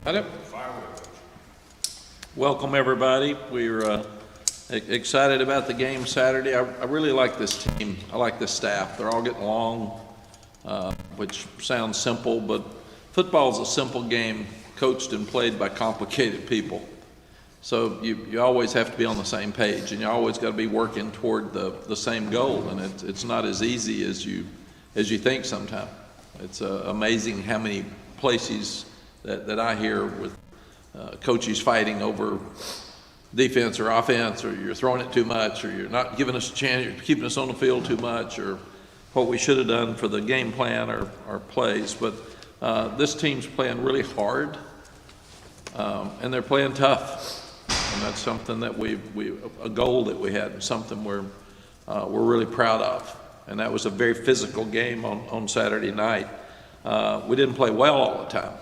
Hello. Welcome, everybody. We're excited about the game Saturday. I really like this team. I like this staff. They're all getting along, which sounds simple, but football is a simple game coached and played by complicated people. So you always have to be on the same page, and you always got to be working toward the same goal, and it's not as easy as you think sometimes. It's amazing how many places that I hear with coaches fighting over defense or offense, or you're throwing it too much, or you're not giving us a chance, you're keeping us on the field too much, or what we should have done for the game plan or plays. But this team's playing really hard, and they're playing tough. And that's something that a goal that we had, and something we're really proud of. And that was a very physical game on Saturday night. We didn't play well all the time.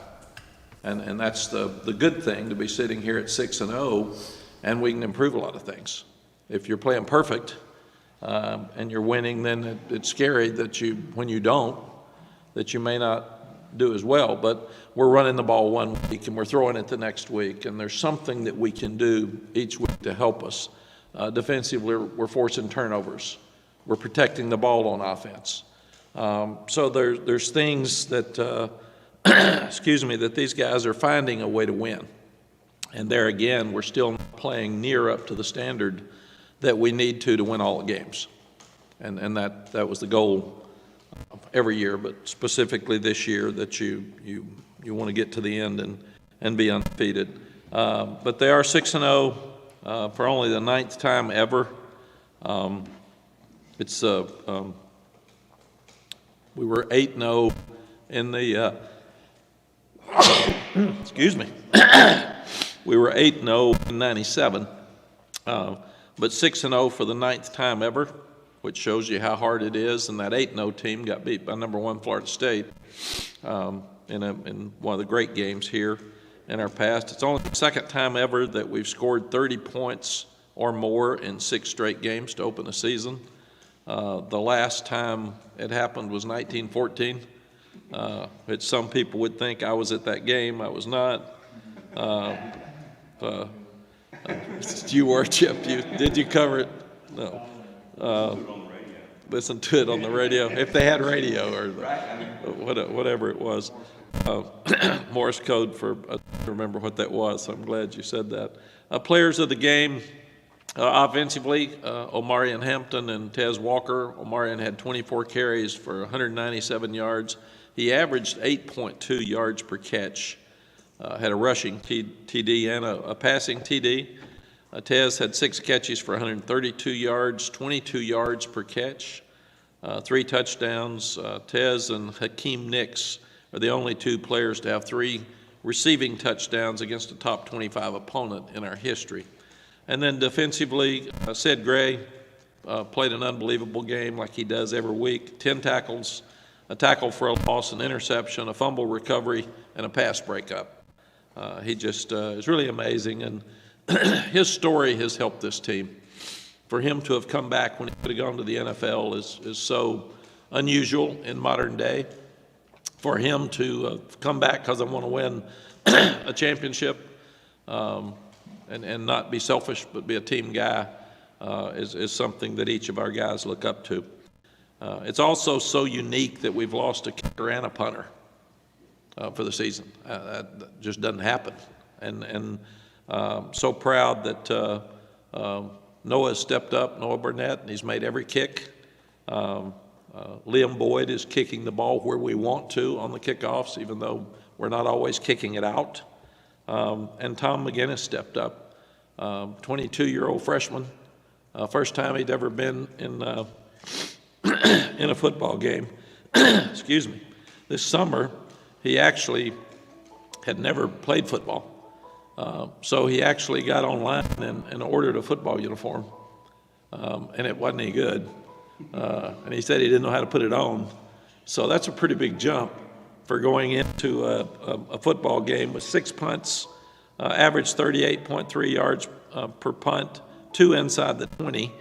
And that's the good thing, to be sitting here at 6-0, and we can improve a lot of things. If you're playing perfect and you're winning, then it's scary that when you don't, that you may not do as well. But we're running the ball one week and we're throwing it the next week, and there's something that we can do each week to help us. Defensively, we're forcing turnovers. We're protecting the ball on offense. So there's things that that these guys are finding a way to win. And there again, we're still not playing near up to the standard that we need to win all the games. And that was the goal every year, but specifically this year, that you want to get to the end and be undefeated. But they are 6-0 for only the 9th time ever. We were 8-0 in the excuse me. We were 8-0 in 97, but 6-0 for the 9th time ever, which shows you how hard it is. And that 8-0 team got beat by number 1 Florida State in one of the great games here in our past. It's only the 2nd time ever that we've scored 30 points or more in 6 straight games to open the season. The last time it happened was 1914. Which some people would think I was at that game. I was not. You were, Chip. Did you cover it? No. Listen to it on the radio. If they had radio or whatever it was. Morse code I don't remember what that was, so I'm glad you said that. Players of the game, offensively, Omarion Hampton and Tez Walker. Omarion had 24 carries for 197 yards. He averaged 8.2 yards per catch, had a rushing TD and a passing TD. Tez had 6 catches for 132 yards, 22 yards per catch, 3 touchdowns. Tez and Hakeem Nicks are the only 2 players to have 3 receiving touchdowns against a top 25 opponent in our history. And then defensively, Sid Gray played an unbelievable game like he does every week. 10 tackles, a tackle for a loss, an interception, a fumble recovery, and a pass breakup. He just is really amazing, and his story has helped this team. For him to have come back when he could have gone to the NFL is so unusual in modern day. For him to come back because I want to win a championship and not be selfish but be a team guy is something that each of our guys look up to. It's also so unique that we've lost a kicker and a punter for the season. That just doesn't happen. And so proud that Noah has stepped up, Noah Burnett, and he's made every kick. Liam Boyd is kicking the ball where we want to on the kickoffs, even though we're not always kicking it out. And Tom McGinnis stepped up, 22-year-old freshman, first time he'd ever been in a football game. Excuse me. This summer, he actually had never played football. So he actually got online and ordered a football uniform, and it wasn't any good. And he said he didn't know how to put it on. So that's a pretty big jump for going into a football game with 6 punts, averaged 38.3 yards per punt, 2 inside the 20,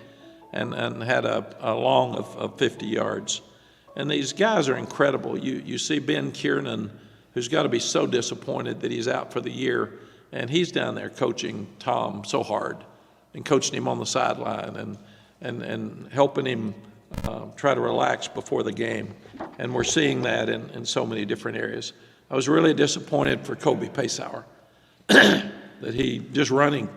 and had a long of 50 yards. And these guys are incredible. You see Ben Kiernan who's got to be so disappointed that he's out for the year, and he's down there coaching Tom so hard and coaching him on the sideline and helping him try to relax before the game. And we're seeing that in so many different areas. I was really disappointed for Kobe Paysauer that he just running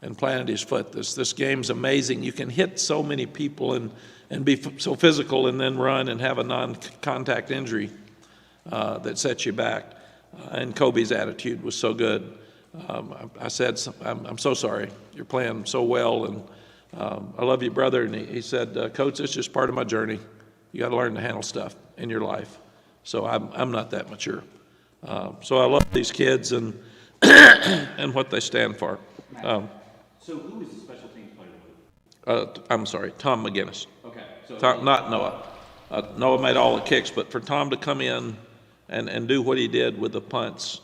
and planted his foot. This game's amazing. You can hit so many people and be so physical and then run and have a non-contact injury that sets you back. And Kobe's attitude was so good. I said, I'm so sorry. You're playing so well, and I love you, brother. And he said, Coach, it's just part of my journey. You got to learn to handle stuff in your life. So I'm not that mature. So I love these kids and and what they stand for. So who is the special teams player? I'm sorry, Tom McGinnis. Okay. So Tom, not Noah. Noah made all the kicks, but for Tom to come in and do what he did with the punts,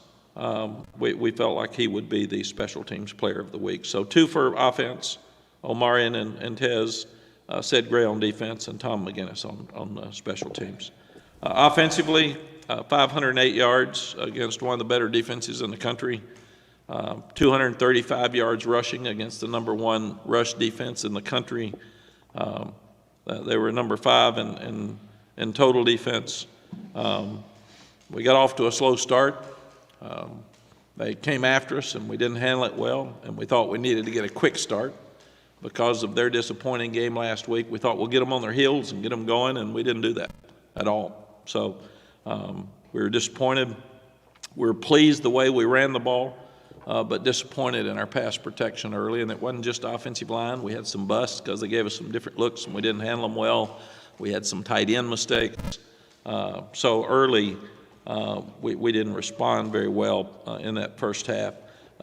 we felt like he would be the special teams player of the week. So 2 for offense, Omarion and Tez, Sid Gray on defense, and Tom McGinnis on special teams. Offensively, 508 yards against one of the better defenses in the country, 235 yards rushing against the number 1 rush defense in the country. They were number 5 in total defense. We got off to a slow start. They came after us, and we didn't handle it well, and we thought we needed to get a quick start because of their disappointing game last week. We thought we'll get them on their heels and get them going, and we didn't do that at all. So we were disappointed. We were pleased the way we ran the ball, but disappointed in our pass protection early. And it wasn't just offensive line. We had some busts because they gave us some different looks, and we didn't handle them well. We had some tight end mistakes. So early, we didn't respond very well in that first half.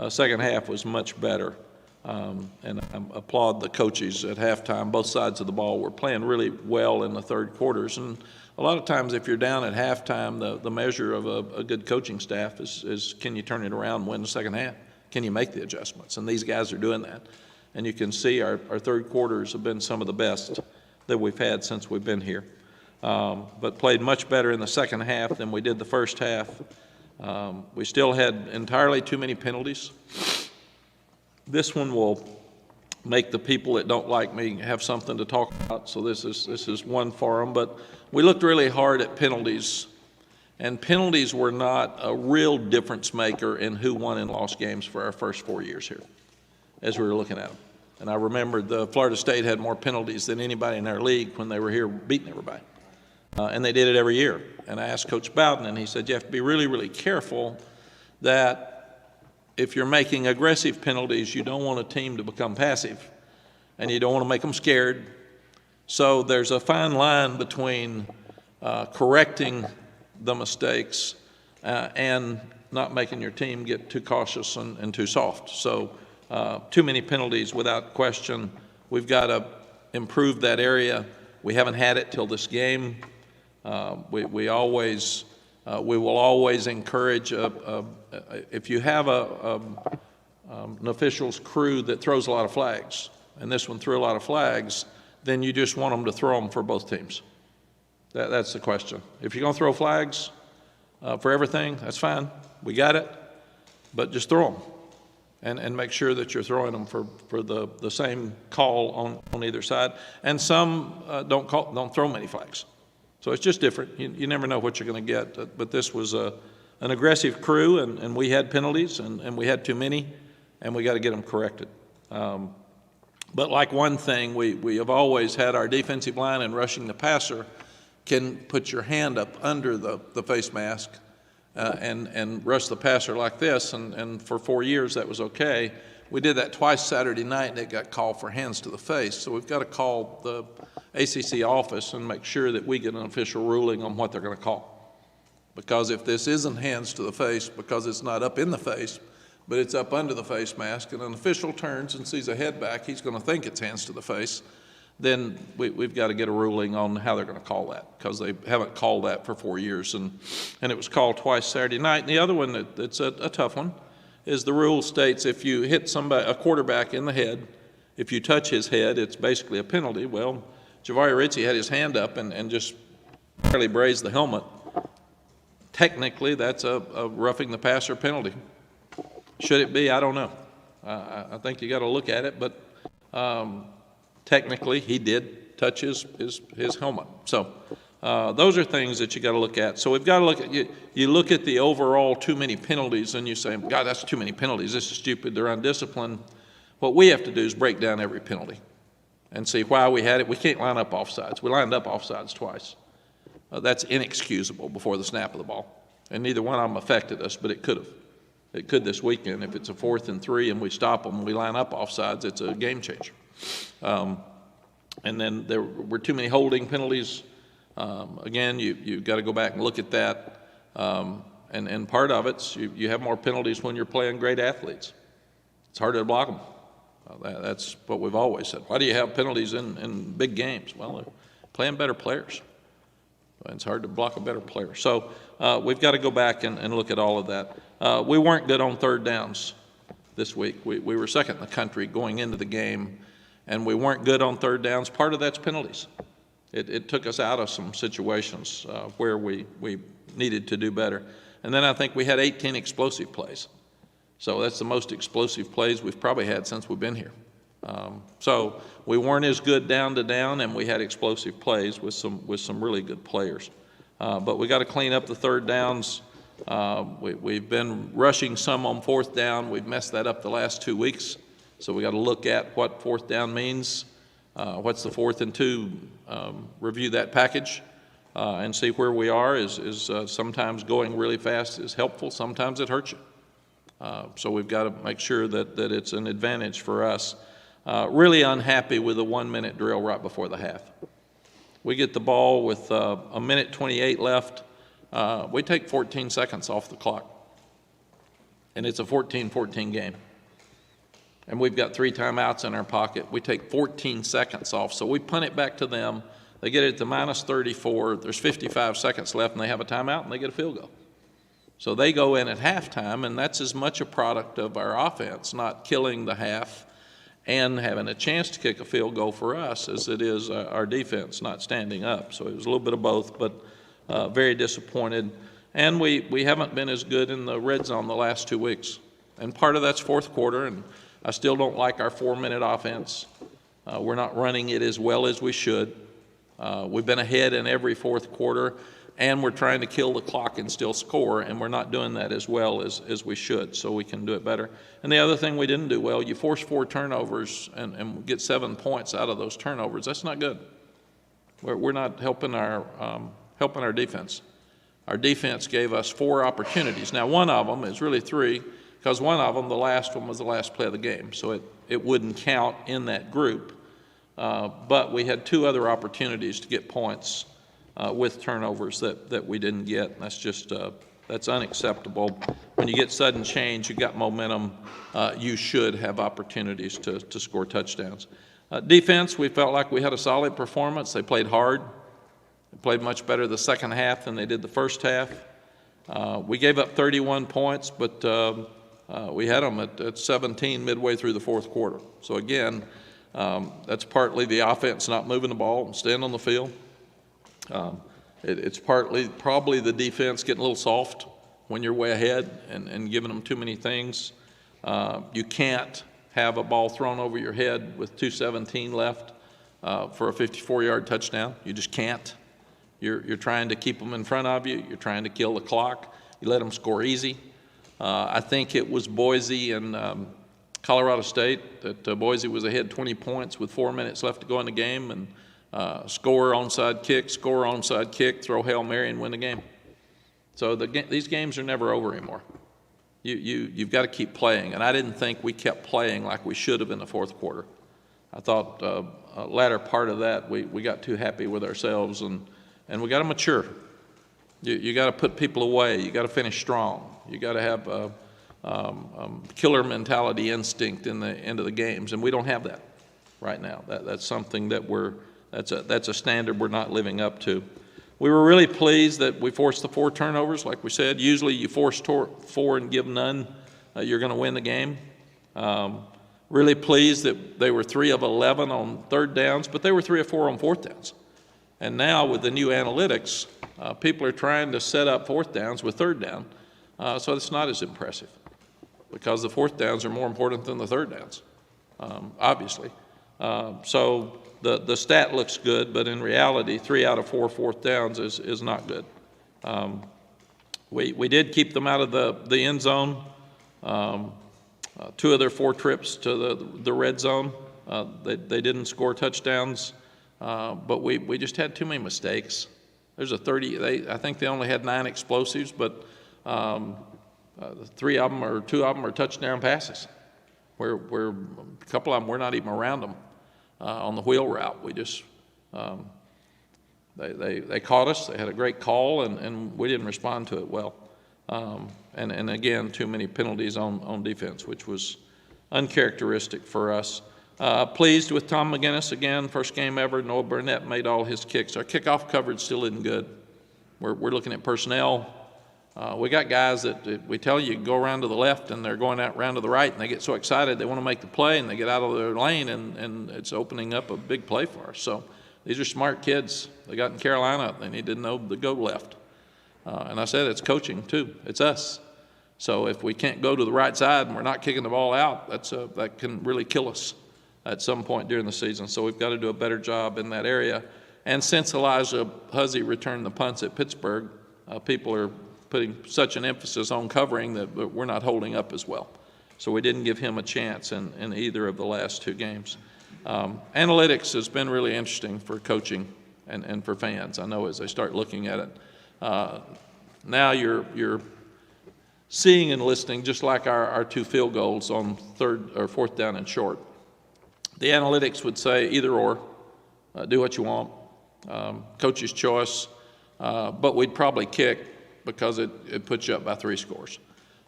Second half was much better. And I applaud the coaches at halftime. Both sides of the ball were playing really well in the third quarters. And a lot of times if you're down at halftime, the measure of a good coaching staff is can you turn it around and win the second half? Can you make the adjustments? And these guys are doing that. And you can see our third quarters have been some of the best that we've had since we've been here. But played much better in the second half than we did the first half. We still had entirely too many penalties. This one will make the people that don't like me have something to talk about, so this is one for them. But we looked really hard at penalties, and penalties were not a real difference maker in who won and lost games for our first 4 years here, as we were looking at them. And I remembered the Florida State had more penalties than anybody in our league when they were here beating everybody. And they did it every year. And I asked Coach Bowden, and he said, you have to be really, really careful that if you're making aggressive penalties, you don't want a team to become passive, and you don't want to make them scared. So there's a fine line between correcting the mistakes and not making your team get too cautious and too soft. So too many penalties without question. We've got to improve that area. We haven't had it till this game. We will always encourage if you have an official's crew that throws a lot of flags, and this one threw a lot of flags, then you just want them to throw them for both teams. That's the question. If you're going to throw flags for everything, that's fine. We got it, but just throw them and make sure that you're throwing them for the same call on either side. And some don't throw many flags. So it's just different. You never know what you're going to get. But this was an aggressive crew, and we had penalties, and we had too many, and we got to get them corrected. But like one thing, we have always had our defensive line and rushing the passer can put your hand up under the face mask and rush the passer like this, and for 4 years that was okay. We did that twice Saturday night, and it got called for hands to the face. So we've got to call the ACC office and make sure that we get an official ruling on what they're going to call. Because if this isn't hands to the face, because it's not up in the face, but it's up under the face mask, and an official turns and sees a head back, he's going to think it's hands to the face, then we've got to get a ruling on how they're going to call that, because they haven't called that for 4 years. And it was called twice Saturday night. And the other one that's a tough one is the rule states if you hit a quarterback in the head, if you touch his head, it's basically a penalty. Well, Javari Ritchie had his hand up and just barely grazed the helmet, technically, that's a roughing the passer penalty. Should it be? I don't know. I think you got to look at it, but technically he did touch his helmet. So those are things that you got to look at. So we've got to look at, you look at the overall too many penalties and you say, God, that's too many penalties. This is stupid. They're undisciplined. What we have to do is break down every penalty and see why we had it. We can't line up offsides. We lined up offsides twice. That's inexcusable before the snap of the ball. And neither one of them affected us, but it could have. It could this weekend. If it's a 4th and 3 and we stop them, we line up offsides, it's a game changer. And then there were too many holding penalties. Again, you've got to go back and look at that. And part of it's you have more penalties when you're playing great athletes. It's harder to block them. That's what we've always said. Why do you have penalties in big games? Well, they're playing better players. It's hard to block a better player. So we've got to go back and look at all of that. We weren't good on third downs this week. We were second in the country going into the game, and we weren't good on third downs. Part of that's penalties. It took us out of some situations where we needed to do better. And then I think we had 18 explosive plays. So that's the most explosive plays we've probably had since we've been here. So we weren't as good down to down, and we had explosive plays with some really good players. But we got to clean up the third downs. We've been rushing some on fourth down. We've messed that up the last 2 weeks. So we got to look at what fourth down means. What's the 4th and 2? Review that package and see where we are. Is sometimes going really fast is helpful. Sometimes it hurts you. So we've got to make sure that it's an advantage for us. Really unhappy with the 1-minute drill right before the half. We get the ball with 1:28 left. We take 14 seconds off the clock. And it's a 14-14 game. And we've got 3 timeouts in our pocket. We take 14 seconds off. So we punt it back to them. They get it to -34. There's 55 seconds left, and they have a timeout, and they get a field goal. So they go in at halftime, and that's as much a product of our offense, not killing the half and having a chance to kick a field goal for us, as it is our defense not standing up. So it was a little bit of both, but very disappointed. And we haven't been as good in the red zone the last 2 weeks. And part of that's fourth quarter, and I still don't like our 4-minute offense. We're not running it as well as we should. We've been ahead in every fourth quarter, and we're trying to kill the clock and still score, and we're not doing that as well as we should, so we can do it better. And the other thing we didn't do well, you force 4 turnovers and get 7 points out of those turnovers. That's not good. We're not helping our defense. Our defense gave us 4 opportunities. Now, one of them is really 3, because one of them, the last one, was the last play of the game, so it wouldn't count in that group. But we had 2 other opportunities to get points with turnovers that we didn't get. And that's just that's unacceptable. When you get sudden change, you got momentum, you should have opportunities to score touchdowns. Defense, we felt like we had a solid performance. They played hard. They played much better the second half than they did the first half. We gave up 31 points, but we had them at 17 midway through the fourth quarter. So again, that's partly the offense not moving the ball and staying on the field. It's partly probably the defense getting a little soft when you're way ahead and giving them too many things. You can't have a ball thrown over your head with 2:17 left for a 54-yard touchdown. You just can't. You're trying to keep them in front of you. You're trying to kill the clock. You let them score easy. I think it was Boise and Colorado State that Boise was ahead 20 points with 4 minutes left to go in the game, and score onside kick, throw Hail Mary and win the game. So these games are never over anymore. You've got to keep playing, and I didn't think we kept playing like we should have in the fourth quarter. I thought latter part of that we got too happy with ourselves, and we got to mature. You got to put people away. You got to finish strong. You got to have killer mentality instinct in the end of the games, and we don't have that right now. That's something that that's a standard we're not living up to. We were really pleased that we forced the 4 turnovers, like we said. Usually you force 4 and give none, you're going to win the game. Really pleased that they were 3 of 11 on third downs, but they were 3 of 4 on fourth downs. And now with the new analytics, people are trying to set up fourth downs with third down, so it's not as impressive because the fourth downs are more important than the third downs, obviously. So the stat looks good, but in reality, 3 out of 4 fourth downs is not good. We did keep them out of the end zone. 2 of their 4 trips to the red zone, they didn't score touchdowns, but we just had too many mistakes. There's I think they only had 9 explosives, but 3 of them or 2 of them are touchdown passes. Where a couple of them, we're not even around them on the wheel route. We just they caught us. They had a great call, and we didn't respond to it well. And again, too many penalties on defense, which was uncharacteristic for us. Pleased with Tom McGinnis again, first game ever. Noah Burnett made all his kicks. Our kickoff coverage still isn't good. We're looking at personnel. We got guys that we tell you go around to the left, and they're going out around to the right, and they get so excited they want to make the play, and they get out of their lane, and it's opening up a big play for us. So these are smart kids. They got in Carolina. They need to know to go left. And I said it's coaching too. It's us. So if we can't go to the right side and we're not kicking the ball out, that can really kill us at some point during the season. So we've got to do a better job in that area. And since Elijah Huzzy returned the punts at Pittsburgh, people are putting such an emphasis on covering that we're not holding up as well. So we didn't give him a chance in either of the last 2 games. Analytics has been really interesting for coaching and for fans, I know, as they start looking at it. Now you're seeing and listening, just like our 2 field goals on third or fourth down and short. The analytics would say either or, do what you want, coach's choice, but we'd probably kick because it puts you up by 3 scores.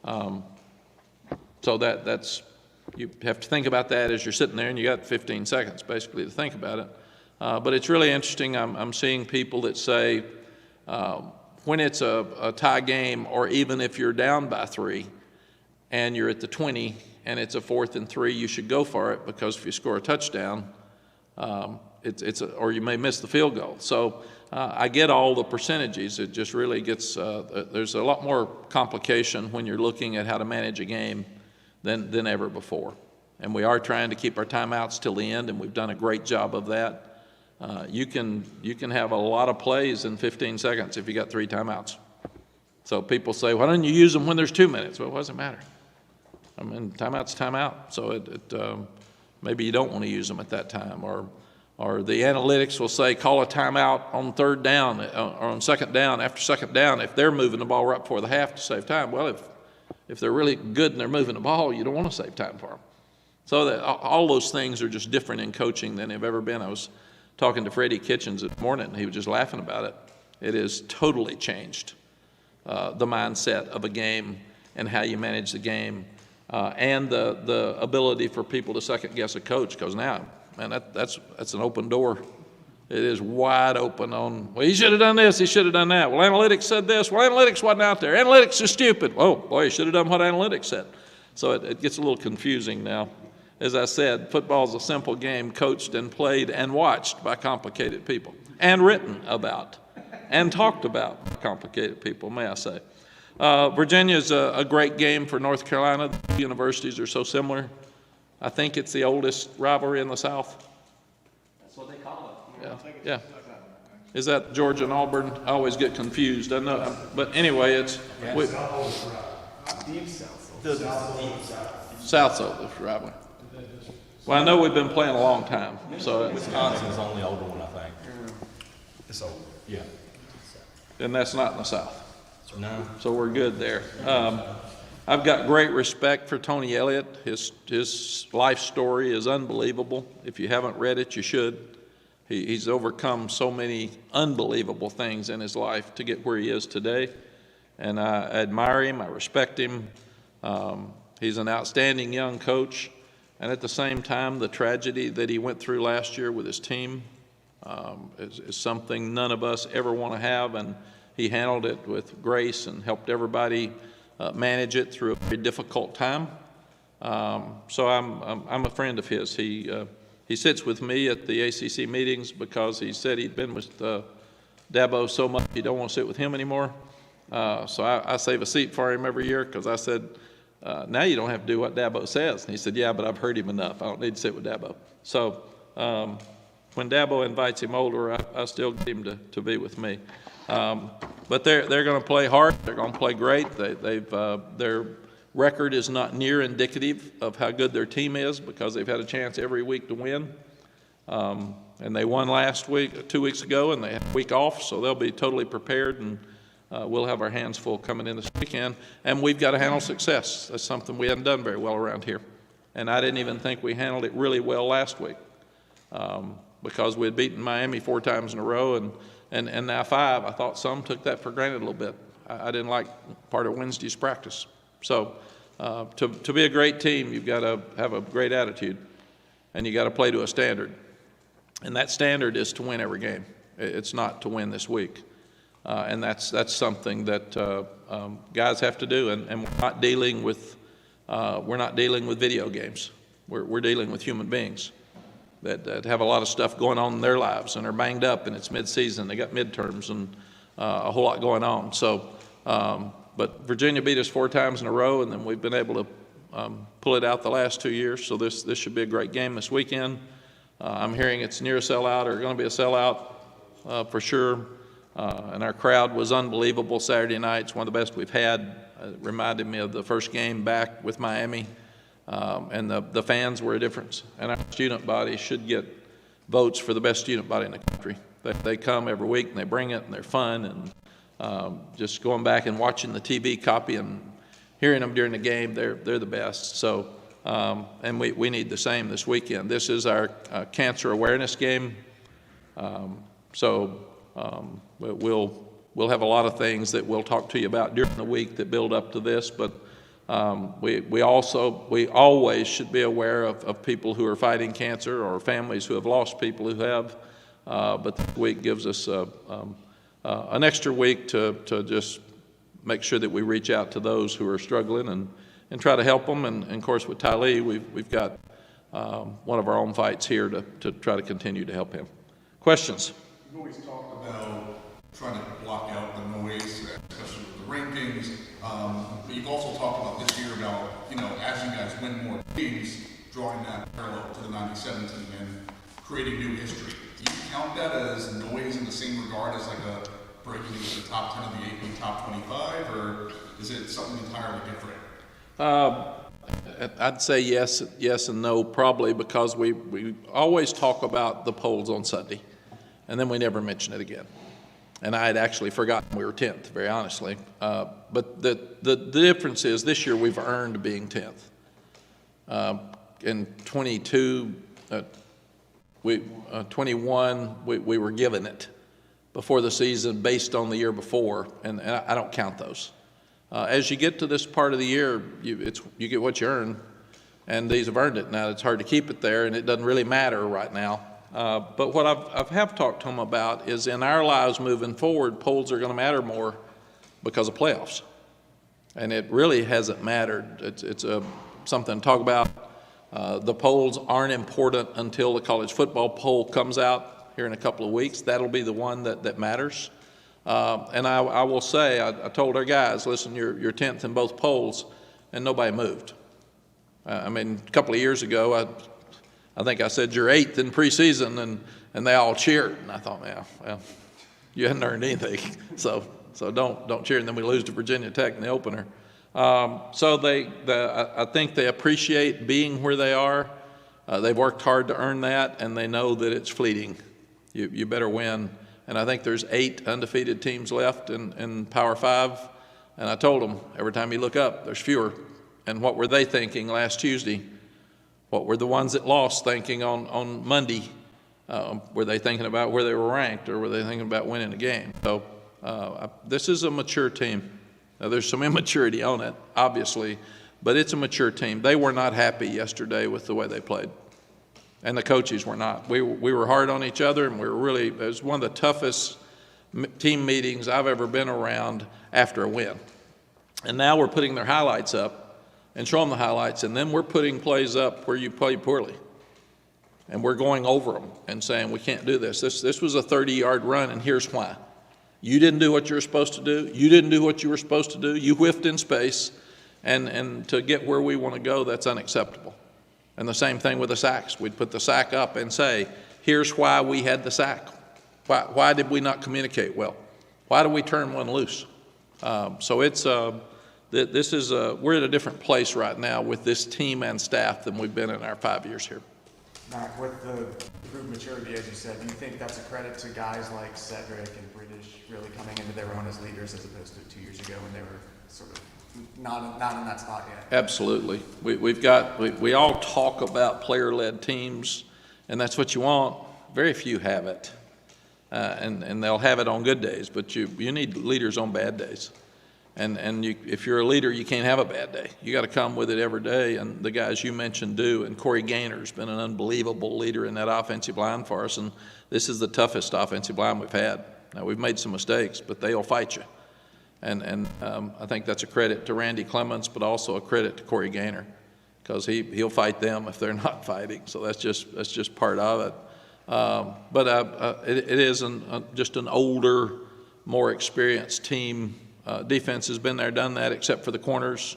So that's you have to think about that as you're sitting there, and you got 15 seconds basically to think about it. But it's really interesting. I'm seeing people that say when it's a tie game, or even if you're down by 3 and you're at the 20 and it's a 4th and 3, you should go for it, because if you score a touchdown, or you may miss the field goal. So I get all the percentages. It just really gets there's a lot more complication when you're looking at how to manage a game than ever before. And we are trying to keep our timeouts till the end, and we've done a great job of that. You can have a lot of plays in 15 seconds if you got 3 timeouts. So people say, why don't you use them when there's 2 minutes? Well, it doesn't matter. I mean, timeout's timeout. So maybe you don't want to use them at that time. Or the analytics will say, call a timeout on third down or on second down, after second down, if they're moving the ball right before the half to save time. Well, if they're really good and they're moving the ball, you don't want to save time for them. So that all those things are just different in coaching than they've ever been. I was talking to Freddie Kitchens this morning, and he was just laughing about it. It has totally changed the mindset of a game and how you manage the game, and the ability for people to second guess a coach, because now, man, that's an open door. It is wide open on, well, he should have done this, he should have done that. Well, analytics said this. Well, analytics wasn't out there. Analytics is stupid. Oh, boy, he should have done what analytics said. So it gets a little confusing now. As I said, football is a simple game coached and played and watched by complicated people, and written about and talked about by complicated people, may I say. Virginia's a great game for North Carolina. The universities are so similar. I think it's the oldest rivalry in the South. That's what they call it. Yeah. Is that Georgia and Auburn? I always get confused. I know, but anyway, it's Deep South. South's oldest rivalry. Well, I know we've been playing a long time, so Wisconsin's the only older one, I think. It's old. Yeah. and that's not in the South. No. So we're good there. I've got great respect for Tony Elliott. His life story is unbelievable. If you haven't read it, you should. He's overcome so many unbelievable things in his life to get where he is today. And I admire him. I respect him. He's an outstanding young coach. And at the same time, the tragedy that he went through last year with his team is something none of us ever want to have. And he handled it with grace and helped everybody manage it through a very difficult time. So I'm a friend of his. He he sits with me at the ACC meetings because he said he'd been with Dabo so much he don't want to sit with him anymore. So I save a seat for him every year because I said, now you don't have to do what Dabo says. And he said, yeah, but I've heard him enough. I don't need to sit with Dabo. So when Dabo invites him over, I still get him to be with me. But they're going to play hard. They're going to play great. Their record is not near indicative of how good their team is because they've had a chance every week to win. And they won last week, 2 weeks ago, and they had a week off, so they'll be totally prepared, and we'll have our hands full coming in this weekend. And we've got to handle success. That's something we hadn't done very well around here. And I didn't even think we handled it really well last week because we had beaten Miami 4 times in a row, and now 5. I thought some took that for granted a little bit. I didn't like part of Wednesday's practice. So to be a great team, you've got to have a great attitude, and you got to play to a standard. And that standard is to win every game. It's not to win this week. And that's something that guys have to do. And we're not dealing with video games. We're dealing with human beings that have a lot of stuff going on in their lives and are banged up, and it's mid-season. They got midterms and a whole lot going on. So, but Virginia beat us 4 times in a row, and then we've been able to pull it out the last 2 years. So this should be a great game this weekend. I'm hearing it's near a sellout or going to be a sellout for sure. And our crowd was unbelievable Saturday night. It's one of the best we've had. It reminded me of the first game back with Miami. And the fans were a difference. And our student body should get votes for the best student body in the country. They come every week and they bring it and they're fun. And just going back and watching the TV copy and hearing them during the game, they're the best. So, and we need the same this weekend. This is our cancer awareness game. We'll have a lot of things that we'll talk to you about during the week that build up to this, but we always should be aware of people who are fighting cancer or families who have lost people who have. But this week gives us an extra week to just make sure that we reach out to those who are struggling and try to help them. And of course, with Tylee, we've got one of our own fights here to try to continue to help him. Questions? You've always talked about trying to block out the noise, especially with the rankings. But you've also talked about this year about, as you guys win more games, drawing that parallel to the 97 team and creating new history. Do you count that as noise in the same regard as like a breaking into the top 10 of the AP top 25, or is it something entirely different? I'd say yes and no, probably, because we always talk about the polls on Sunday, and then we never mention it again. And I had actually forgotten we were 10th, very honestly. But the difference is this year we've earned being 10th. In 21, we were given it before the season based on the year before, and I don't count those. As you get to this part of the year, you get what you earn, and these have earned it. Now, it's hard to keep it there, and it doesn't really matter right now. But what I have talked to them about is in our lives moving forward, polls are going to matter more because of playoffs. And it really hasn't mattered. It's something to talk about. The polls aren't important until the college football poll comes out here in a couple of weeks. That'll be the one that matters. And I will say, I told our guys, listen, you're 10th in both polls, and nobody moved. I mean, a couple of years ago, I think I said you're 8th in preseason, and they all cheered. And I thought, well, you hadn't earned anything, so don't cheer. And then we lose to Virginia Tech in the opener. So I think they appreciate being where they are. They've worked hard to earn that, and they know that it's fleeting. You better win. And I think there's 8 undefeated teams left in Power 5. And I told them, every time you look up, there's fewer. And what were they thinking last Tuesday? What were the ones that lost thinking on Monday? Were they thinking about where they were ranked, or were they thinking about winning the game? So this is a mature team. Now, there's some immaturity on it, obviously, but it's a mature team. They were not happy yesterday with the way they played, and the coaches were not. We were hard on each other, and it was one of the toughest team meetings I've ever been around after a win. And now we're putting their highlights up and showing the highlights, and then we're putting plays up where you play poorly. And we're going over them and saying, we can't do this. This was a 30-yard run, and here's why. You didn't do what you were supposed to do. You didn't do what you were supposed to do. You whiffed in space. And to get where we want to go, that's unacceptable. And the same thing with the sacks. We'd put the sack up and say, here's why we had the sack. Why did we not communicate well? Why did we turn one loose? So it's we're at a different place right now with this team and staff than we've been in our 5 years here. Mack, with the improved maturity, as you said, do you think that's a credit to guys like Cedric and British really coming into their own as leaders as opposed to 2 years ago when they were sort of not in that spot yet? Absolutely. We all talk about player-led teams, and that's what you want. Very few have it, and they'll have it on good days, but you need leaders on bad days. And if you're a leader, you can't have a bad day. You got to come with it every day, and the guys you mentioned do. And Corey Gaynor's been an unbelievable leader in that offensive line for us, and this is the toughest offensive line we've had. Now, we've made some mistakes, but they'll fight you. And I think that's a credit to Randy Clements, but also a credit to Corey Gaynor, because he'll fight them if they're not fighting. So that's just part of it. But it is just an older, more experienced team. Defense has been there, done that, except for the corners.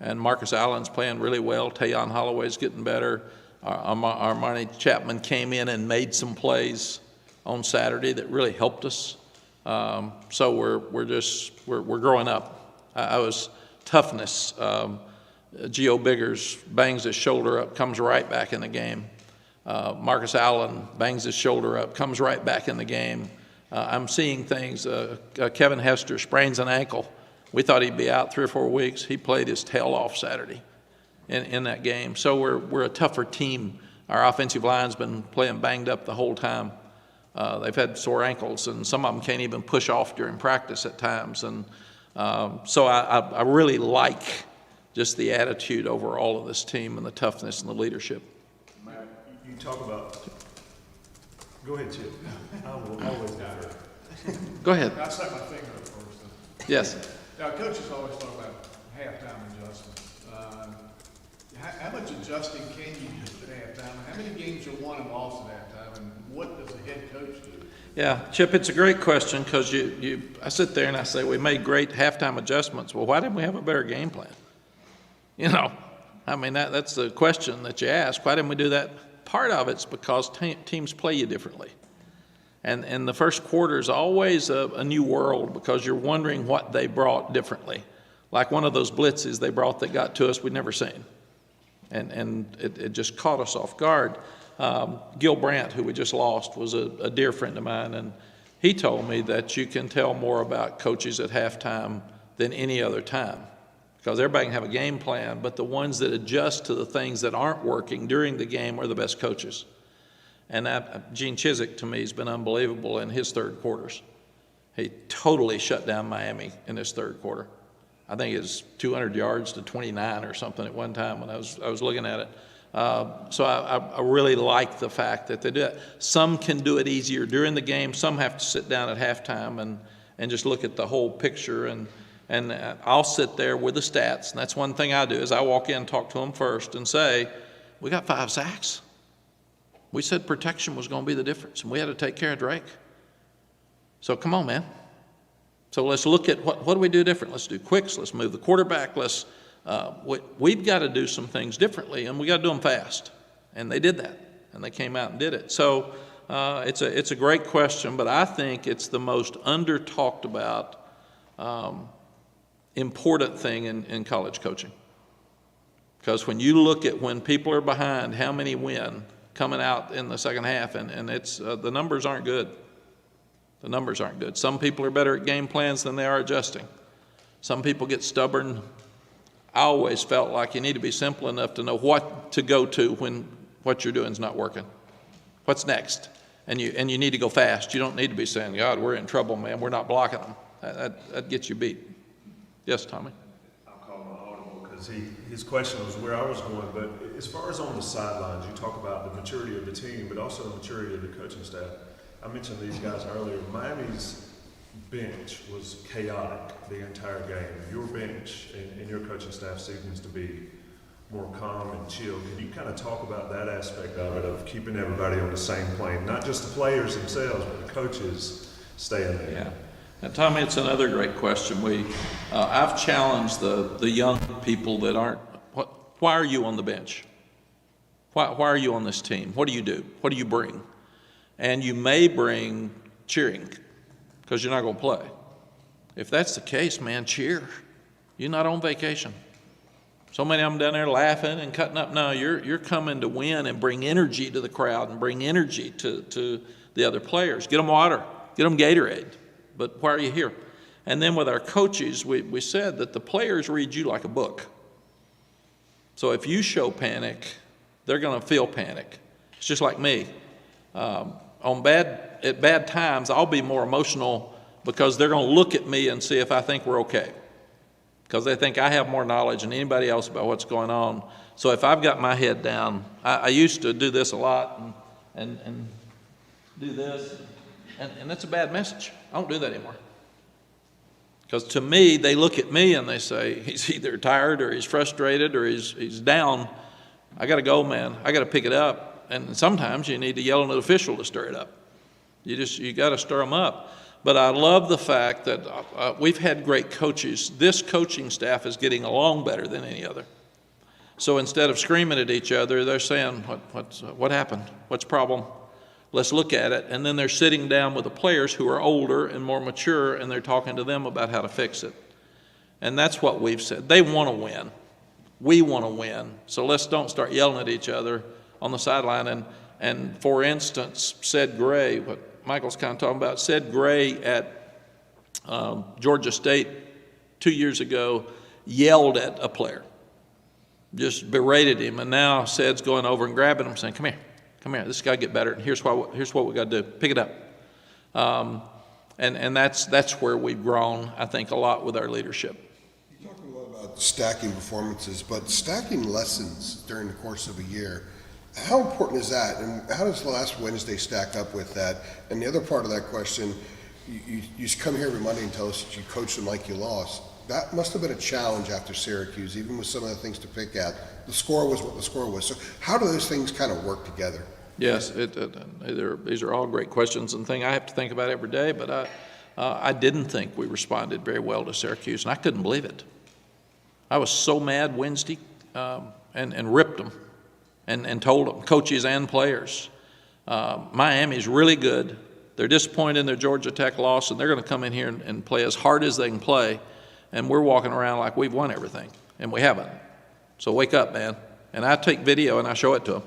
And Marcus Allen's playing really well. Tayon Holloway's getting better. Armani Chapman came in and made some plays on Saturday that really helped us. So we're growing up. I was toughness. Gio Biggers bangs his shoulder up, comes right back in the game. Marcus Allen bangs his shoulder up, comes right back in the game. I'm seeing things. Kevin Hester sprains an ankle. We thought he'd be out 3 or 4 weeks. He played his tail off Saturday in that game. So we're a tougher team. Our offensive line's been playing banged up the whole time. They've had sore ankles, and some of them can't even push off during practice at times. And so I really like just the attitude overall of this team and the toughness and the leadership. Matt, you talk about. Go ahead, Chip. I will always defer. Go ahead. I stuck my finger up first. Yes. Now, coaches always talk about halftime adjustments. How much adjusting can you do at halftime? How many games are won and lost at halftime? And what does a head coach do? Yeah, Chip, it's a great question, because I sit there and I say, we made great halftime adjustments. Well, why didn't we have a better game plan? You know, I mean, that's the question that you ask. Why didn't we do that? Part of it's because teams play you differently. And the first quarter is always a new world, because you're wondering what they brought differently. Like one of those blitzes they brought that got to us we'd never seen. And it just caught us off guard. Gil Brandt, who we just lost, was a dear friend of mine, and he told me that you can tell more about coaches at halftime than any other time, because everybody can have a game plan, but the ones that adjust to the things that aren't working during the game are the best coaches. And Gene Chizik, to me, has been unbelievable in his third quarters. He totally shut down Miami in his third quarter. I think it's 200 yards to 29 or something at one time when I was looking at it. So I really like the fact that they do it. Some can do it easier during the game. Some have to sit down at halftime and just look at the whole picture. And I'll sit there with the stats. And that's one thing I do, is I walk in and talk to them first and say, we got 5 sacks. We said protection was going to be the difference, and we had to take care of Drake. So come on, man. So let's look at what do we do different. Let's do quicks. Let's move the quarterback. We've got to do some things differently, and we got to do them fast. And they did that, and they came out and did it. So it's a great question, but I think it's the most under-talked about important thing in college coaching. Because when you look at when people are behind, how many win coming out in the second half, and it's the numbers aren't good. The numbers aren't good. Some people are better at game plans than they are adjusting. Some people get stubborn. I always felt like you need to be simple enough to know what to go to when what you're doing is not working. What's next? And you need to go fast. You don't need to be saying, God, we're in trouble, man. We're not blocking them. That gets you beat. Yes, Tommy? I'll call him audible because his question was where I was going. But as far as on the sidelines, you talk about the maturity of the team, but also the maturity of the coaching staff. I mentioned these guys earlier. Miami's bench was chaotic the entire game. Your bench and your coaching staff seems to be more calm and chill. Can you kind of talk about that aspect of it, of keeping everybody on the same plane, not just the players themselves, but the coaches staying there? Yeah. And Tommy, it's another great question. I've challenged the young people that aren't, why are you on the bench? Why are you on this team? What do you do? What do you bring? And you may bring cheering because you're not going to play. If that's the case, man, cheer. You're not on vacation. So many of them down there laughing and cutting up. No, you're coming to win and bring energy to the crowd and bring energy to the other players. Get them water. Get them Gatorade. But why are you here? And then with our coaches, we said that the players read you like a book. So if you show panic, they're going to feel panic. It's just like me. At bad times, I'll be more emotional because they're going to look at me and see if I think we're okay. Because they think I have more knowledge than anybody else about what's going on. So if I've got my head down, I used to do this a lot and do this, and that's a bad message. I don't do that anymore. Because to me, they look at me and they say, he's either tired or he's frustrated or he's down. I got to go, man. I got to pick it up. And sometimes you need to yell at an official to stir it up. You got to stir them up. But I love the fact that we've had great coaches. This coaching staff is getting along better than any other. So instead of screaming at each other, they're saying, what happened? What's the problem? Let's look at it. And then they're sitting down with the players who are older and more mature, and they're talking to them about how to fix it. And that's what we've said. They want to win. We want to win. So let's don't start yelling at each other on the sideline. And for instance, Ced Gray, what Michael's kind of talking about, Ced Gray at Georgia State 2 years ago yelled at a player, just berated him. And now Ced's going over and grabbing him saying, come here, this got to get better. And here's what we got to do. Pick it up. And that's where we've grown, I think, a lot with our leadership. You talk a lot about stacking performances, but stacking lessons during the course of a year. How important is that, and how does last Wednesday stack up with that? And the other part of that question, you come here every Monday and tell us that you coached them like you lost. That must have been a challenge after Syracuse, even with some of the things to pick at. The score was what the score was. So how do those things kind of work together? Yes, these are all great questions and things I have to think about every day, but I didn't think we responded very well to Syracuse, and I couldn't believe it. I was so mad Wednesday and ripped them. And told them, coaches and players, Miami's really good. They're disappointed in their Georgia Tech loss, and they're going to come in here and play as hard as they can play. And we're walking around like we've won everything, and we haven't. So wake up, man. And I take video and I show it to them.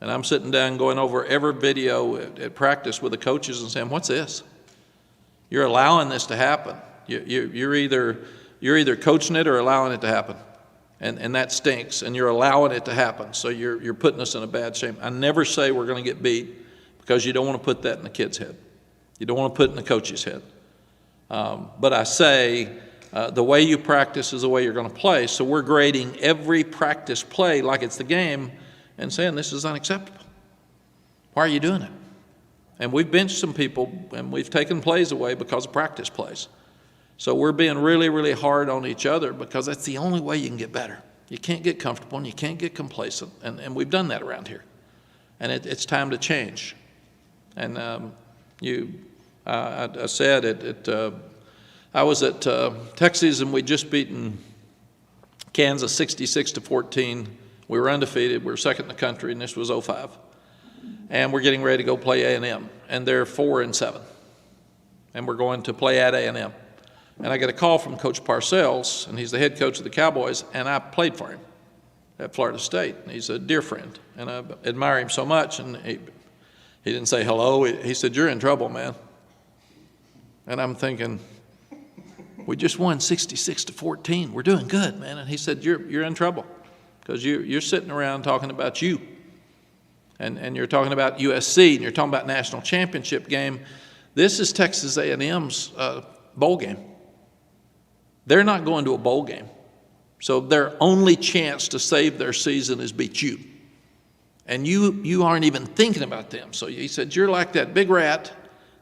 And I'm sitting down going over every video at practice with the coaches and saying, what's this? You're allowing this to happen. You're either coaching it or allowing it to happen. And that stinks, and you're allowing it to happen. So you're putting us in a bad shape. I never say we're going to get beat because you don't want to put that in the kid's head. You don't want to put it in the coach's head. But I say the way you practice is the way you're going to play. So we're grading every practice play like it's the game and saying this is unacceptable. Why are you doing it? And we've benched some people, and we've taken plays away because of practice plays. So we're being really, really hard on each other because that's the only way you can get better. You can't get comfortable and you can't get complacent, and we've done that around here. And it's time to change. And I said I was at Texas, and we'd just beaten Kansas 66-14. We were undefeated. We were second in the country, and this was 05. And we're getting ready to go play A&M, and they're 4-7. And we're going to play at A&M. And I get a call from Coach Parcells, and he's the head coach of the Cowboys, and I played for him at Florida State. And he's a dear friend, and I admire him so much. And he didn't say hello. He said, you're in trouble, man. And I'm thinking, we just won 66-14. We're doing good, man. And he said, you're in trouble because you're sitting around talking about you. And you're talking about USC, and you're talking about national championship game. This is Texas A&M's bowl game. They're not going to a bowl game. So their only chance to save their season is beat you. And you aren't even thinking about them. So he said, you're like that big rat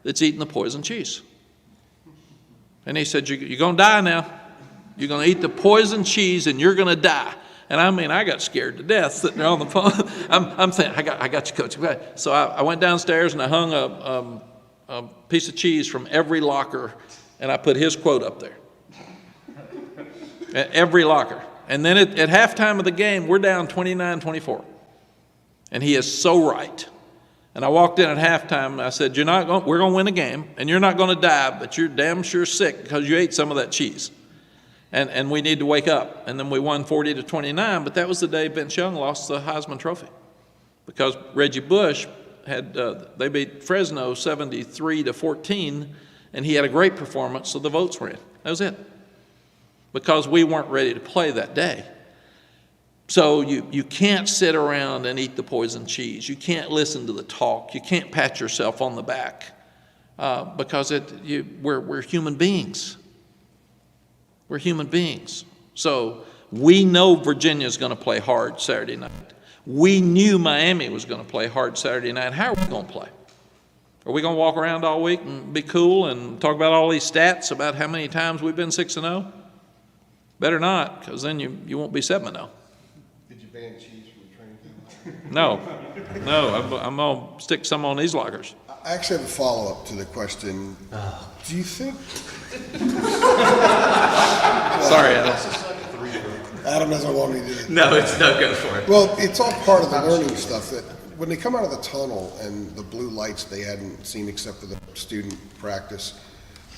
that's eating the poison cheese. And he said, you're going to die now. You're going to eat the poison cheese and you're going to die. And I mean, I got scared to death sitting there on the phone. I'm saying, I got you, coach. So I went downstairs and I hung a piece of cheese from every locker, and I put his quote up there. At every locker. And then at halftime of the game, we're down 29-24. And he is so right. And I walked in at halftime and I said, we're going to win a game, and you're not going to die, but you're damn sure sick because you ate some of that cheese. And we need to wake up. And then we won 40-29, but that was the day Vince Young lost the Heisman Trophy. Because Reggie Bush they beat Fresno 73-14, and he had a great performance, so the votes were in. That was it. Because we weren't ready to play that day. So you can't sit around and eat the poison cheese. You can't listen to the talk. You can't pat yourself on the back because we're human beings. We're human beings. So we know Virginia's going to play hard Saturday night. We knew Miami was going to play hard Saturday night. How are we going to play? Are we going to walk around all week and be cool and talk about all these stats about how many times we've been 6-0? Better not, because then you won't be 7-0. Did you ban cheese from the training camp? No, I'm going to stick some on these lockers. I actually have a follow-up to the question. Do you think... Sorry, Adam. Adam doesn't want me to do it. No, go for it. Well, it's all part of the learning stuff that when they come out of the tunnel and the blue lights they hadn't seen except for the student practice,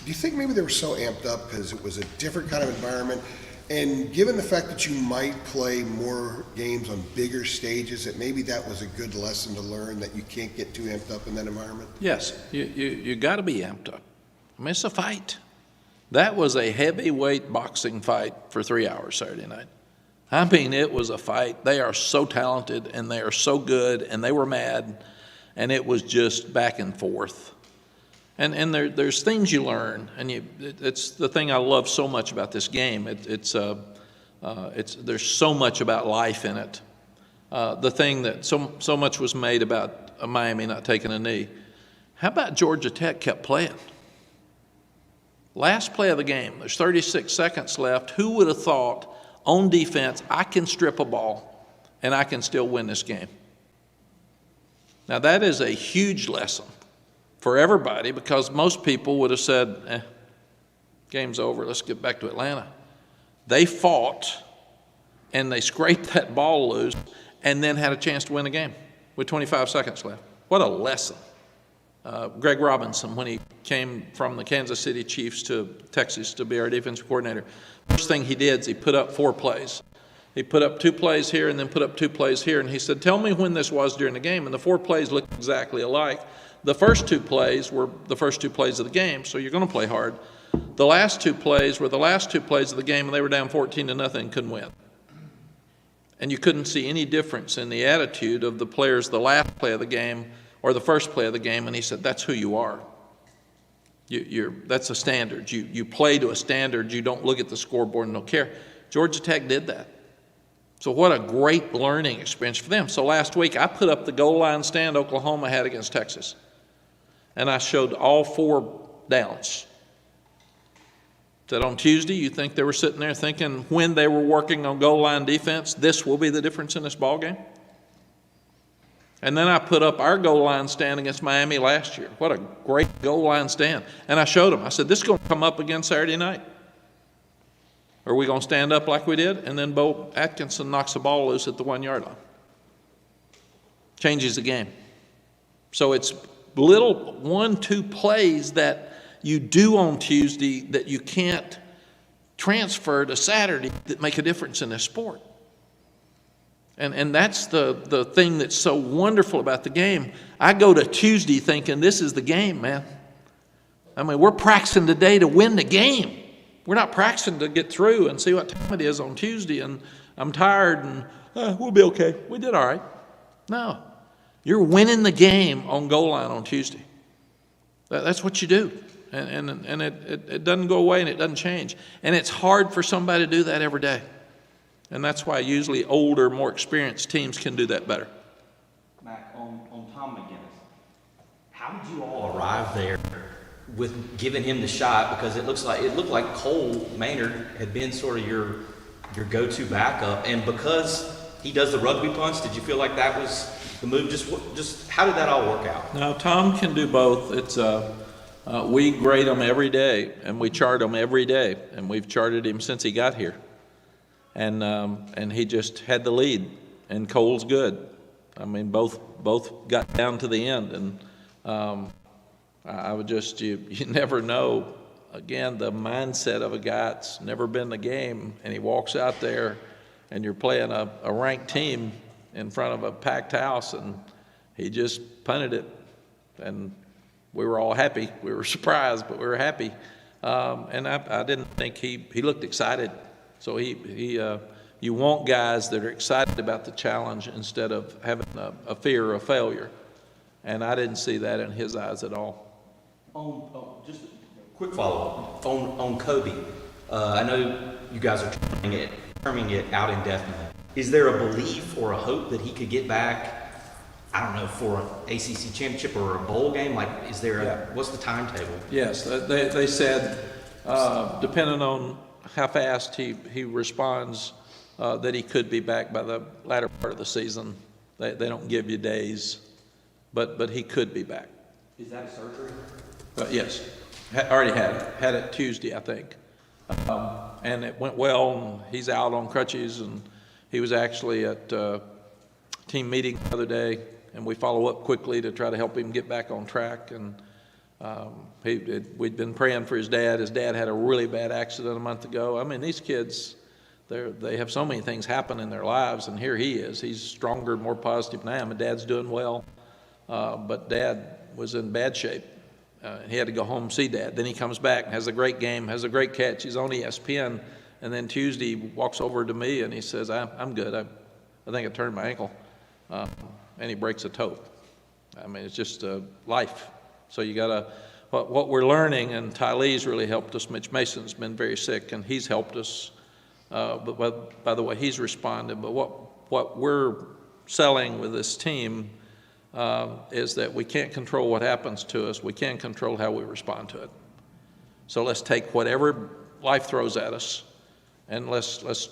do you think maybe they were so amped up because it was a different kind of environment? And given the fact that you might play more games on bigger stages, that maybe that was a good lesson to learn, that you can't get too amped up in that environment? Yes, you got to be amped up. I mean, it's a fight. That was a heavyweight boxing fight for 3 hours Saturday night. I mean, it was a fight. They are so talented, and they are so good, and they were mad, and it was just back and forth. And there's things you learn, and it's the thing I love so much about this game. There's so much about life in it. The thing that so much was made about Miami not taking a knee. How about Georgia Tech kept playing? Last play of the game, there's 36 seconds left. Who would have thought on defense, I can strip a ball and I can still win this game? Now that is a huge lesson for everybody, because most people would have said, game's over, let's get back to Atlanta. They fought and they scraped that ball loose and then had a chance to win the game with 25 seconds left. What a lesson. Greg Robinson, when he came from the Kansas City Chiefs to Texas to be our defensive coordinator, first thing he did is he put up 4 plays. He put up 2 plays here and then put up 2 plays here, and he said, tell me when this was during the game, and the 4 plays looked exactly alike. The first 2 plays were the first 2 plays of the game, so you're going to play hard. The last 2 plays were the last 2 plays of the game, and they were down 14-0 and couldn't win. And you couldn't see any difference in the attitude of the players the last play of the game or the first play of the game, and he said, that's who you are. That's a standard. You play to a standard. You don't look at the scoreboard and don't care. Georgia Tech did that. So what a great learning experience for them. So last week I put up the goal line stand Oklahoma had against Texas. And I showed all 4 downs. Said on Tuesday, you think they were sitting there thinking when they were working on goal line defense, this will be the difference in this ball game? And then I put up our goal line stand against Miami last year. What a great goal line stand. And I showed them. I said, this is going to come up again Saturday night. Are we going to stand up like we did? And then Bo Atkinson knocks the ball loose at the 1-yard line. Changes the game. So it's little 1-2 plays that you do on Tuesday that you can't transfer to Saturday that make a difference in this sport. And that's the thing that's so wonderful about the game. I go to Tuesday thinking this is the game, man. I mean, we're practicing today to win the game. We're not practicing to get through and see what time it is on Tuesday and I'm tired and we'll be okay. We did all right. No. You're winning the game on goal line on Tuesday. That's what you do. And it doesn't go away and it doesn't change. And it's hard for somebody to do that every day. And that's why usually older, more experienced teams can do that better. Mack, on Tom McGinnis, how did you all arrive there with giving him the shot? Because it looked like Cole Maynard had been sort of your your go-to backup, and because he does the rugby punch, did you feel like that was the move? Just how did that all work out? Now, Tom can do both. We grade him every day, and we chart him every day, and we've charted him since he got here. And he just had the lead, and Cole's good. I mean, both got down to the end, and I would just, you never know. Again, the mindset of a guy that's never been in the game, and he walks out there, and you're playing a ranked team in front of a packed house, and he just punted it, and we were all happy. We were surprised, but we were happy. And I didn't think he looked excited. So you want guys that are excited about the challenge instead of having a fear of failure. And I didn't see that in his eyes at all. Just a quick follow-up on Kobe. I know you guys are terming it out indefinitely. Is there a belief or a hope that he could get back, I don't know, for an ACC championship or a bowl game? Like, is there what's the timetable? Yes, they said, depending on how fast he responds, that he could be back by the latter part of the season. They don't give you days, but he could be back. Is that a surgery? Yes, already had it Tuesday, I think. And it went well, and he's out on crutches, and he was actually at team meeting the other day, and we follow up quickly to try to help him get back on track. And we'd been praying for his dad. His dad had a really bad accident a month ago. I mean, these kids, they have so many things happen in their lives, and here he is. He's stronger, more positive than I am, and Dad's doing well. But Dad was in bad shape. He had to go home and see Dad. Then he comes back and has a great game, has a great catch. He's on ESPN. And then Tuesday, he walks over to me and he says, I'm good. I think I turned my ankle. And he breaks a toe. I mean, it's just life. So you got to, what we're learning, and Ty Lee's really helped us. Mitch Mason's been very sick, and he's helped us. But by the way, he's responded. But what we're selling with this team is that we can't control what happens to us. We can control how we respond to it. So let's take whatever life throws at us, and let's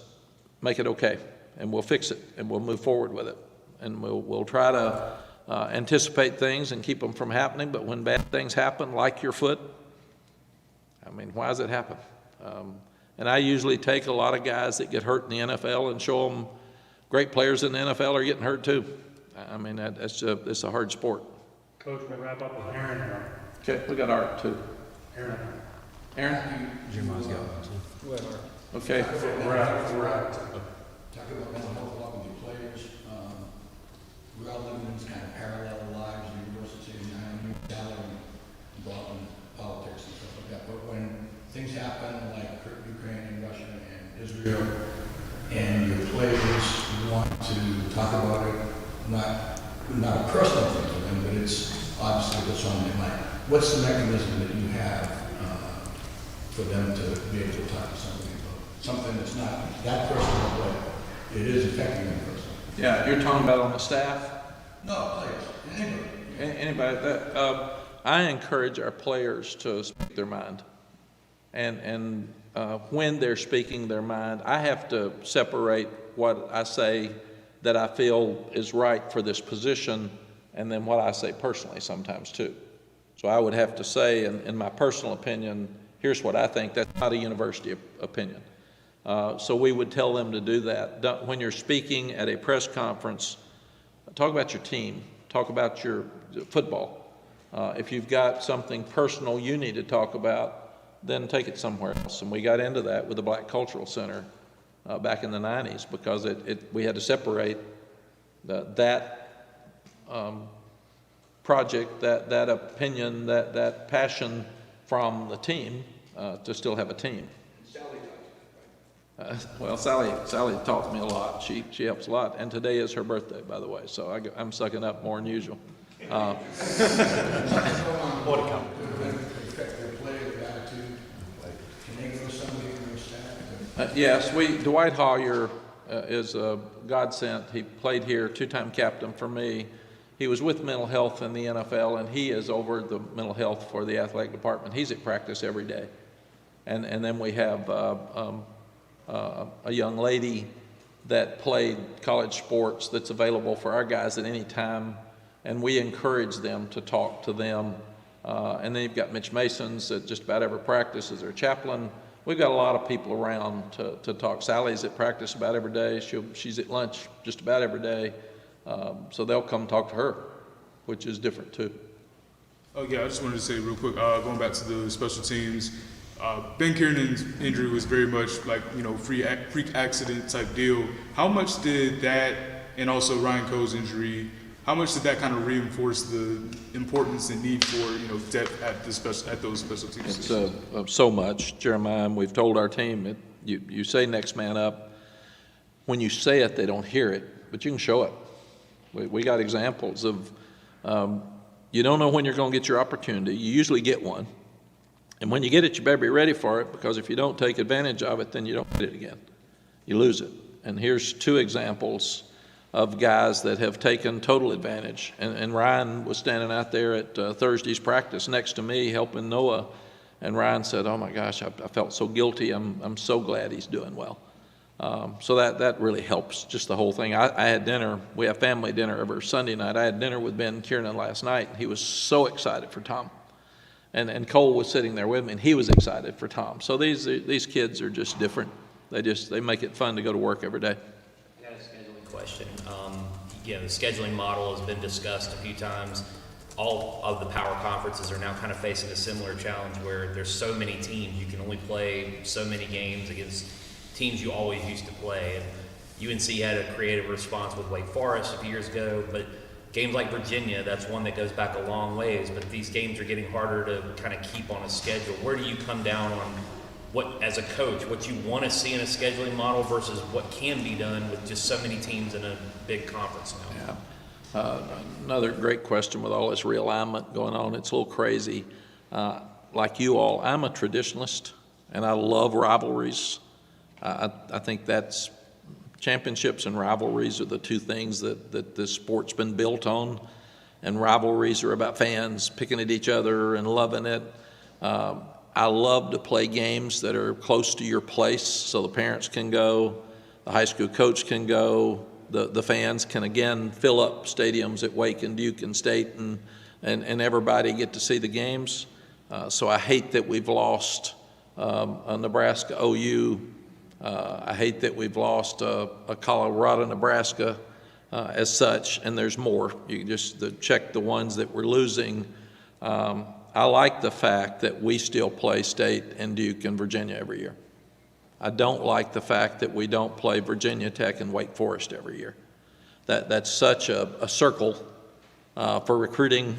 make it okay, and we'll fix it, and we'll move forward with it, and we'll try to anticipate things and keep them from happening. But when bad things happen, like your foot, I mean, why does it happen? And I usually take a lot of guys that get hurt in the NFL and show them great players in the NFL are getting hurt too. I mean, it's a hard sport. Coach, we'll wrap up with Aaron now. Okay, we got Art too. Aaron. Jeremiah's got one. Okay. We're out. Talking about mental health, a lot of the players, we're all living in this kind of parallel lives, university, and I know salary involved in politics and stuff like that, but when things happen like Ukraine and Russia and Israel, and your players want to talk about it, not a personal thing to them, but it's obviously what's on their mind. What's the mechanism that you have for them to be able to talk to somebody about something that's not that personal, but it is affecting them personally? Yeah, you're talking about on the staff? No, players, anybody. Anybody. I encourage our players to speak their mind. And when they're speaking their mind, I have to separate what I say that I feel is right for this position, and then what I say personally sometimes too. So I would have to say, in my personal opinion, here's what I think. That's not a university opinion. So we would tell them to do that. When you're speaking at a press conference, talk about your team. Talk about your football. If you've got something personal you need to talk about, then take it somewhere else. And we got into that with the Black Cultural Center back in the 90s because we had to separate that project, that opinion, that passion from the team to still have a team. Well, Sally taught me a lot. She helps a lot. And today is her birthday, by the way, so I'm sucking up more than usual. What a compliment. Affect their play, their attitude. Can they go to somebody in their staff? Yes, Dwight Hollier is a godsend. He played here, two-time captain for me. He was with mental health in the NFL, and he is over the mental health for the athletic department. He's at practice every day. And then we have a young lady that played college sports that's available for our guys at any time, and we encourage them to talk to them. And then you've got Mitch Mason's at just about every practice as their chaplain. We've got a lot of people around to talk. Sally's at practice about every day. She's at lunch just about every day. So they'll come talk to her, which is different too. Oh yeah, I just wanted to say real quick, going back to the special teams, Ben Kiernan's injury was very much like, freak accident type deal. How much did that, and also Ryan Coe's injury, how much did that kind of reinforce the importance and need for, depth at those special teams? It's so much, Jeremiah. We've told our team, you say next man up. When you say it, they don't hear it, but you can show it. We got examples of, you don't know when you're going to get your opportunity. You usually get one. And when you get it, you better be ready for it, because if you don't take advantage of it, then you don't get it again. You lose it. And here's two examples of guys that have taken total advantage. And Ryan was standing out there at Thursday's practice next to me helping Noah. And Ryan said, "Oh my gosh, I felt so guilty. I'm so glad he's doing well." So that really helps, just the whole thing. I had dinner. We have family dinner every Sunday night. I had dinner with Ben Kiernan last night. He was so excited for Tom. And Cole was sitting there with me, and he was excited for Tom. So these kids are just different. They make it fun to go to work every day. I got a scheduling question. The scheduling model has been discussed a few times. All of the power conferences are now kind of facing a similar challenge where there's so many teams. You can only play so many games against teams you always used to play. And UNC had a creative response with Wake Forest a few years ago, but games like Virginia, that's one that goes back a long ways, but these games are getting harder to kind of keep on a schedule. Where do you come down on what, as a coach, what you want to see in a scheduling model versus what can be done with just so many teams in a big conference now? Yeah. Another great question with all this realignment going on. It's a little crazy. Like you all, I'm a traditionalist, and I love rivalries. I think that's championships and rivalries are the two things that this sport's been built on, and rivalries are about fans picking at each other and loving it. I love to play games that are close to your place so the parents can go, the high school coach can go, the fans can again fill up stadiums at Wake and Duke and State and everybody get to see the games. So I hate that we've lost a Nebraska OU. I hate that we've lost a Colorado, Nebraska as such, and there's more. You can just check the ones that we're losing. I like the fact that we still play State and Duke and Virginia every year. I don't like the fact that we don't play Virginia Tech and Wake Forest every year. That's such a circle for recruiting,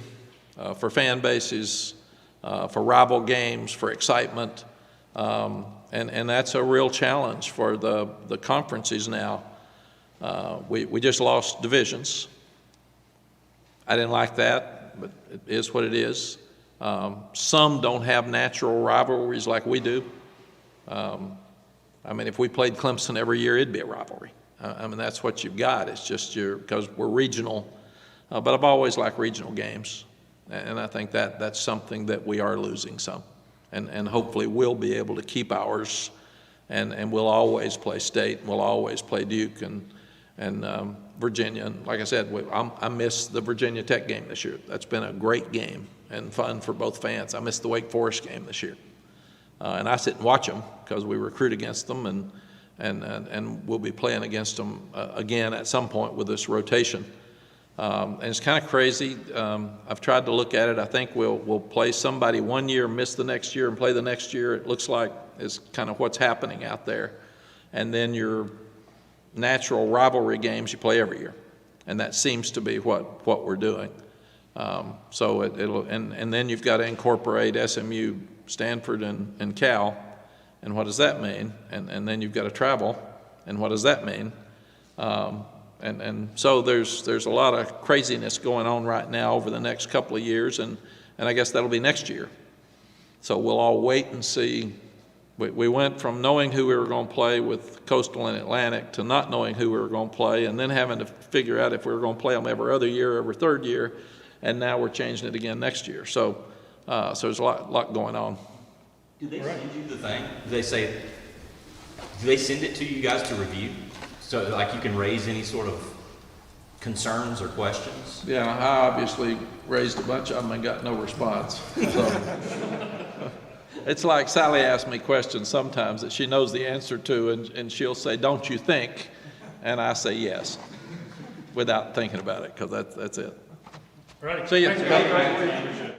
for fan bases, for rival games, for excitement. And that's a real challenge for the conferences now. We just lost divisions. I didn't like that, but it is what it is. Some don't have natural rivalries like we do. If we played Clemson every year, it'd be a rivalry. That's what you've got. It's just because we're regional. But I've always liked regional games. And I think that's something that we are losing some. And hopefully we'll be able to keep ours, and we'll always play State, and we'll always play Duke and Virginia. And like I said, I missed the Virginia Tech game this year. That's been a great game and fun for both fans. I missed the Wake Forest game this year. And I sit and watch them because we recruit against them, and we'll be playing against them again at some point with this rotation. And it's kind of crazy. I've tried to look at it. I think we'll play somebody one year, miss the next year, and play the next year. It looks like is kind of what's happening out there. And then your natural rivalry games you play every year, and that seems to be what we're doing. So and then you've got to incorporate SMU, Stanford, and Cal, and what does that mean? And then you've got to travel, and what does that mean? And so there's a lot of craziness going on right now over the next couple of years, and I guess that'll be next year. So we'll all wait and see. We went from knowing who we were going to play with Coastal and Atlantic to not knowing who we were going to play, and then having to figure out if we were going to play them every other year, every third year, and now we're changing it again next year. So there's a lot going on. Do they send you the thing? Do they say, do they send it to you guys to review? So like you can raise any sort of concerns or questions? Yeah, I obviously raised a bunch of them and got no response. So it's like Sally asks me questions sometimes that she knows the answer to, and she'll say, "Don't you think?" And I say yes, without thinking about it, because that's it. All right. See you. Thanks, guys.